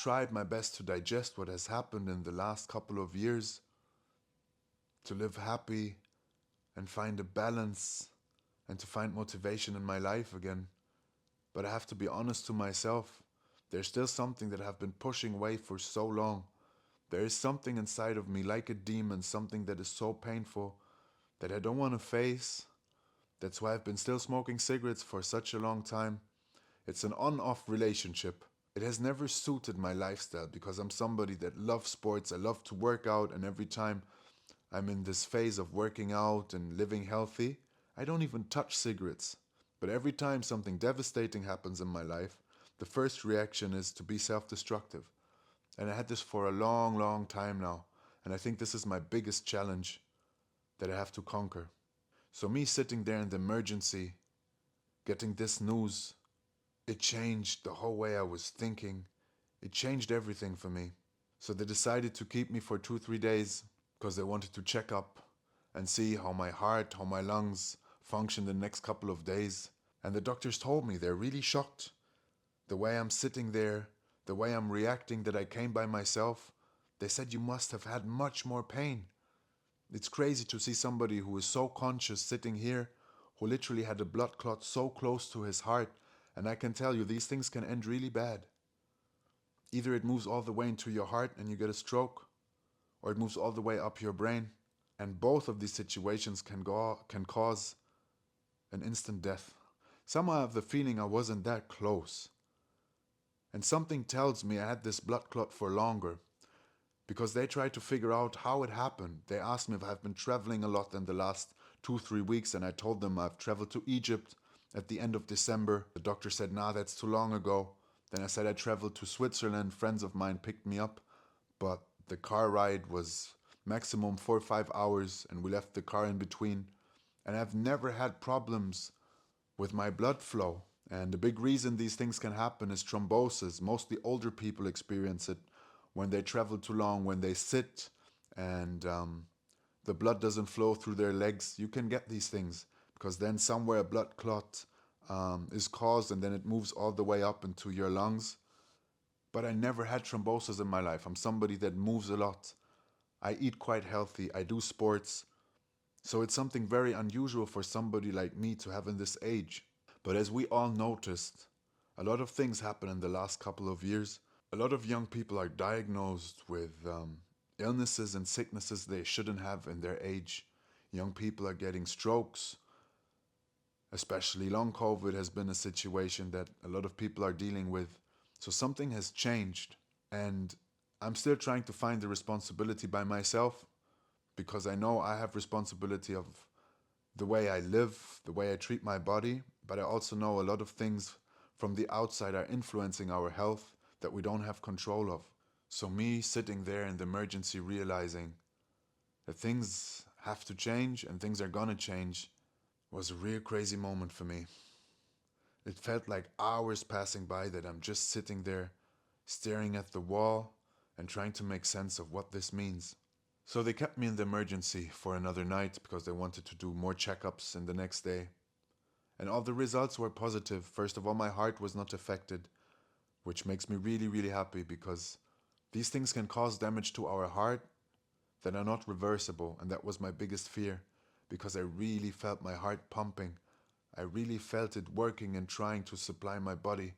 tried my best to digest what has happened in the last couple of years, to live happy and find a balance and to find motivation in my life again. But I have to be honest to myself. There's still something that I've been pushing away for so long. There is something inside of me like a demon, something that is so painful that I don't want to face. That's why I've been still smoking cigarettes for such a long time. It's an on-off relationship. It has never suited my lifestyle because I'm somebody that loves sports. I love to work out, and every time I'm in this phase of working out and living healthy, I don't even touch cigarettes. But every time something devastating happens in my life, the first reaction is to be self-destructive. And I had this for a long, long time now. And I think this is my biggest challenge that I have to conquer. So me sitting there in the emergency, getting this news, it changed the whole way I was thinking. It changed everything for me. So they decided to keep me for 2-3 days because they wanted to check up and see how my heart, how my lungs function the next couple of days. And the doctors told me they're really shocked. The way I'm sitting there, the way I'm reacting, that I came by myself. They said you must have had much more pain. It's crazy to see somebody who is so conscious sitting here, who literally had a blood clot so close to his heart. And I can tell you, these things can end really bad. Either it moves all the way into your heart and you get a stroke, or it moves all the way up your brain. And both of these situations can cause an instant death. Somehow I have the feeling I wasn't that close. And something tells me I had this blood clot for longer, because they tried to figure out how it happened. They asked me if I've been traveling a lot in the last 2-3 weeks, and I told them I've traveled to Egypt at the end of December. The doctor said, nah, that's too long ago. Then I said I traveled to Switzerland. Friends of mine picked me up, but the car ride was maximum 4 or 5 hours, and we left the car in between. And I've never had problems with my blood flow. And the big reason these things can happen is thrombosis. Mostly older people experience it when they travel too long, when they sit and the blood doesn't flow through their legs. You can get these things because then somewhere a blood clot is caused, and then it moves all the way up into your lungs. But I never had thrombosis in my life. I'm somebody that moves a lot. I eat quite healthy. I do sports. So it's something very unusual for somebody like me to have in this age. But as we all noticed, a lot of things happen in the last couple of years. A lot of young people are diagnosed with illnesses and sicknesses they shouldn't have in their age. Young people are getting strokes. Especially long COVID has been a situation that a lot of people are dealing with. So something has changed. And I'm still trying to find the responsibility by myself, because I know I have responsibility of the way I live, the way I treat my body, but I also know a lot of things from the outside are influencing our health that we don't have control of. So me sitting there in the emergency realizing that things have to change and things are gonna change was a real crazy moment for me. It felt like hours passing by that I'm just sitting there staring at the wall and trying to make sense of what this means. So they kept me in the emergency for another night because they wanted to do more checkups in the next day. And all the results were positive. First of all, my heart was not affected, which makes me really, really happy, because these things can cause damage to our heart that are not reversible. And that was my biggest fear, because I really felt my heart pumping. I really felt it working and trying to supply my body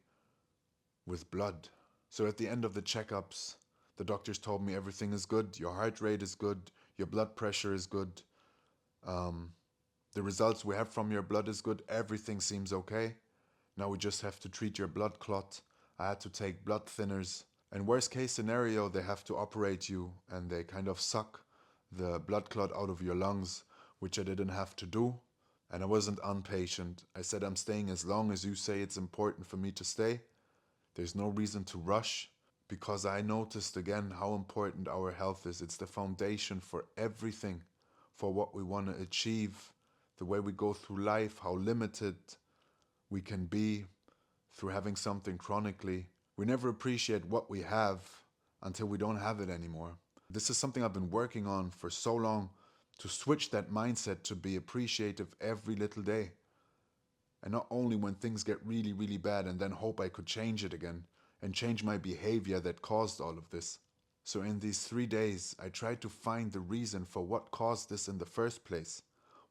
with blood. So at the end of the checkups, the doctors told me everything is good, your heart rate is good, your blood pressure is good, the results we have from your blood is good, everything seems okay. Now we just have to treat your blood clot. I had to take blood thinners. And worst case scenario, they have to operate you and they kind of suck the blood clot out of your lungs, which I didn't have to do. And I wasn't impatient. I said I'm staying as long as you say it's important for me to stay. There's no reason to rush, because I noticed again how important our health is. It's the foundation for everything, for what we want to achieve, the way we go through life, how limited we can be through having something chronically. We never appreciate what we have until we don't have it anymore. This is something I've been working on for so long, to switch that mindset to be appreciative every little day. And not only when things get really, really bad and then hope I could change it again. and change my behavior that caused all of this. So in these 3 days, I tried to find the reason for what caused this in the first place.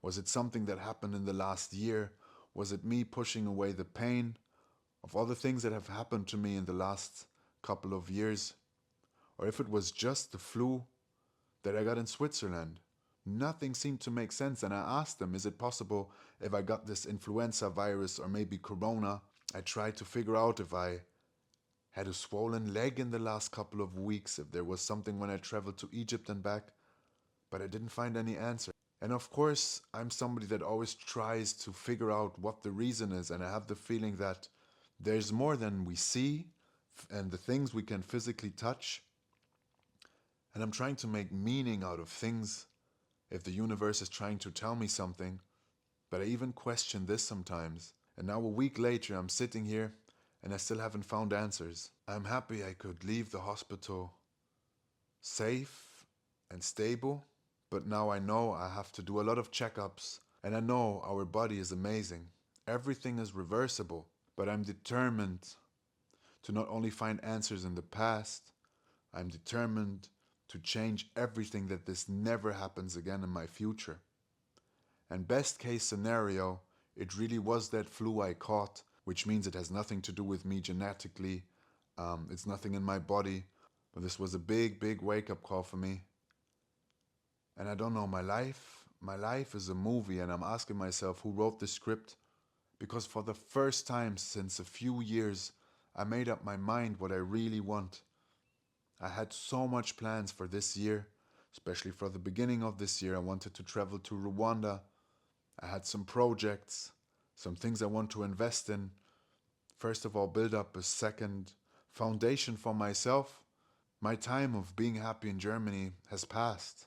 Was it something that happened in the last year? Was it me pushing away the pain of all the things that have happened to me in the last couple of years? Or if it was just the flu that I got in Switzerland? Nothing seemed to make sense, and I asked them, is it possible if I got this influenza virus or maybe corona? I tried to figure out if I had a swollen leg in the last couple of weeks, if there was something when I traveled to Egypt and back, but I didn't find any answer. And of course, I'm somebody that always tries to figure out what the reason is, and I have the feeling that there's more than we see and the things we can physically touch. And I'm trying to make meaning out of things if the universe is trying to tell me something. But I even question this sometimes. And now a week later, I'm sitting here and I still haven't found answers. I'm happy I could leave the hospital safe and stable. But now I know I have to do a lot of checkups. And I know our body is amazing. Everything is reversible. But I'm determined to not only find answers in the past, I'm determined to change everything that this never happens again in my future. And best case scenario, it really was that flu I caught, which means it has nothing to do with me genetically. It's nothing in my body. But this was a big, big wake-up call for me. And I don't know, my life is a movie, and I'm asking myself who wrote the script. Because for the first time since a few years, I made up my mind what I really want. I had so much plans for this year, especially for the beginning of this year. I wanted to travel to Rwanda. I had some projects, some things I want to invest in. First of all, build up a second foundation for myself. My time of being happy in Germany has passed.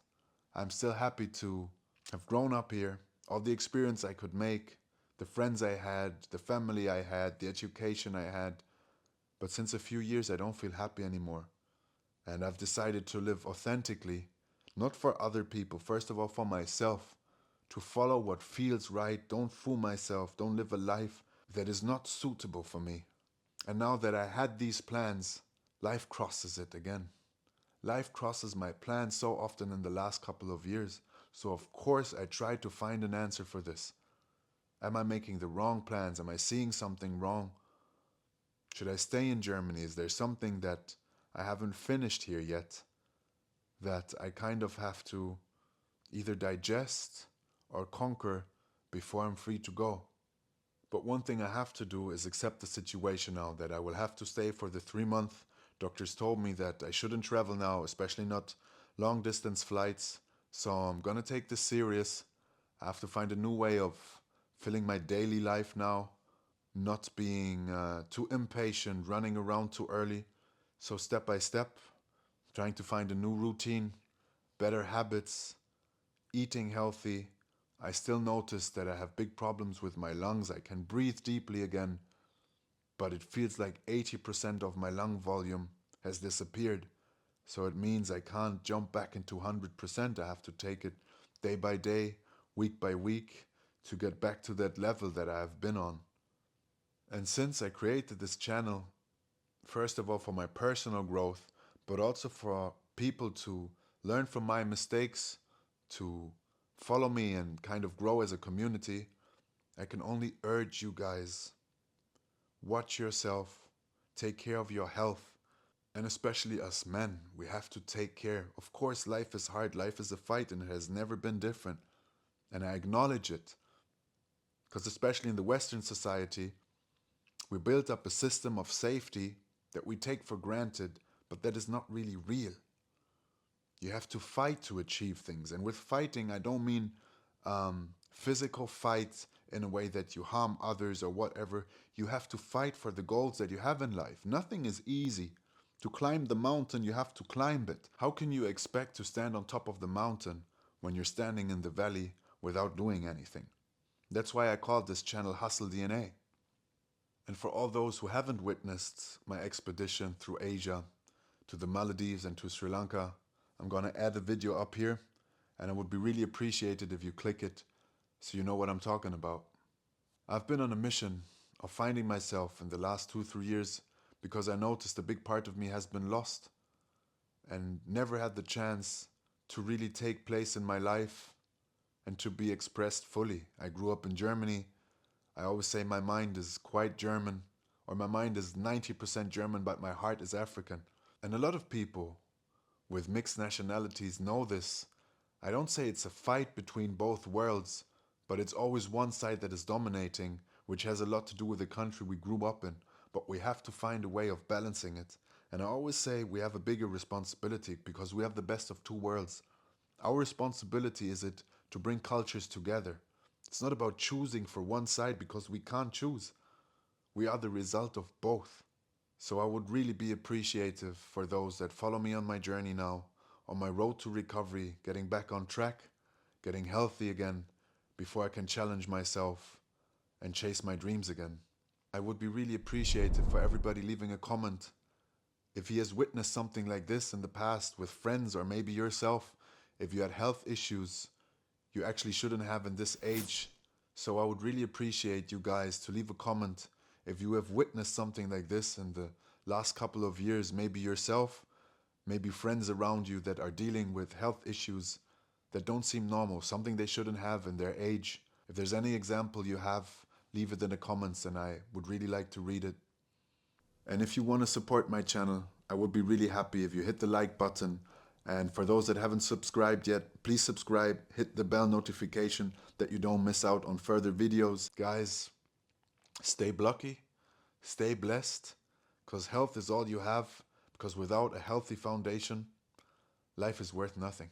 I'm still happy to have grown up here, all the experience I could make, the friends I had, the family I had, the education I had. But since a few years, I don't feel happy anymore. And I've decided to live authentically, not for other people, first of all for myself, to follow what feels right, don't fool myself, don't live a life that is not suitable for me. And now that I had these plans, life crosses it again. Life crosses my plans so often in the last couple of years, so of course I try to find an answer for this. Am I making the wrong plans? Am I seeing something wrong? Should I stay in Germany? Is there something that I haven't finished here yet that I kind of have to either digest or conquer before I'm free to go? But one thing I have to do is accept the situation now, that I will have to stay for the 3 months. Doctors told me that I shouldn't travel now, especially not long distance flights. So I'm gonna take this serious. I have to find a new way of filling my daily life now, not being too impatient, running around too early. So step by step, trying to find a new routine, better habits, eating healthy. I still notice that I have big problems with my lungs. I can breathe deeply again, but it feels like 80% of my lung volume has disappeared. So it means I can't jump back into 100%. I have to take it day by day, week by week, to get back to that level that I have been on. And since I created this channel, first of all for my personal growth, but also for people to learn from my mistakes, to follow me and kind of grow as a community, I can only urge you guys, watch yourself, take care of your health, and especially us men, we have to take care. Of course, life is hard, life is a fight, and it has never been different. And I acknowledge it, because especially in the Western society, we built up a system of safety that we take for granted, but that is not really real. You have to fight to achieve things. And with fighting, I don't mean physical fights in a way that you harm others or whatever. You have to fight for the goals that you have in life. Nothing is easy. To climb the mountain, you have to climb it. How can you expect to stand on top of the mountain when you're standing in the valley without doing anything? That's why I called this channel Hustle DNA. And for all those who haven't witnessed my expedition through Asia, to the Maldives and to Sri Lanka, I'm gonna add a video up here, and I would be really appreciated if you click it so you know what I'm talking about. I've been on a mission of finding myself in the last 2-3 years, because I noticed a big part of me has been lost and never had the chance to really take place in my life and to be expressed fully. I grew up in Germany. I always say my mind is quite German, or my mind is 90% German, but my heart is African. And a lot of people with mixed nationalities know this. I don't say it's a fight between both worlds, but it's always one side that is dominating, which has a lot to do with the country we grew up in. But we have to find a way of balancing it. And I always say we have a bigger responsibility because we have the best of two worlds. Our responsibility is it to bring cultures together. It's not about choosing for one side because we can't choose. We are the result of both. So I would really be appreciative for those that follow me on my journey now, on my road to recovery, getting back on track, getting healthy again, before I can challenge myself and chase my dreams again. I would be really appreciative for everybody leaving a comment. If he has witnessed something like this in the past with friends or maybe yourself, if you had health issues you actually shouldn't have in this age. So I would really appreciate you guys to leave a comment if you have witnessed something like this in the last couple of years, maybe yourself, maybe friends around you that are dealing with health issues that don't seem normal, something they shouldn't have in their age. If there's any example you have, leave it in the comments and I would really like to read it. And if you want to support my channel, I would be really happy if you hit the like button. And for those that haven't subscribed yet, please subscribe, hit the bell notification that you don't miss out on further videos. Guys, stay blocky, stay blessed, because health is all you have, because without a healthy foundation, life is worth nothing.